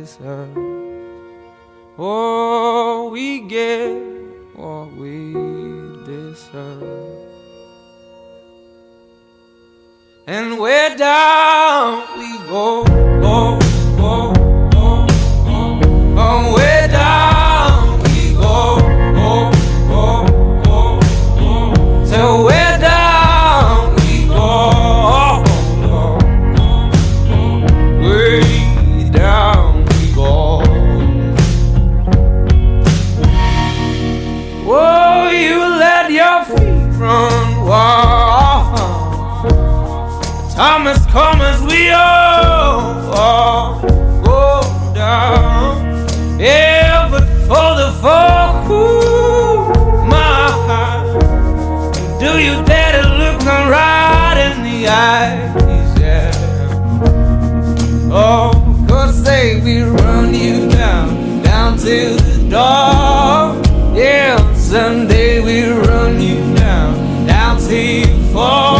deserve. Oh, we get what we deserve. And where down we go, go, go, go, go. Oh, where down we go, go, go, go, go. So where down we go, go, go, go. Way down we go. Oh, you let your feet run wild. Time has come as we all go down. Yeah, but for the fall, ooh, my heart, do you dare to look me right in the eyes? Yeah. Oh, 'cause say we run you down, down to the door. Yeah, someday we run you down, down till you fall.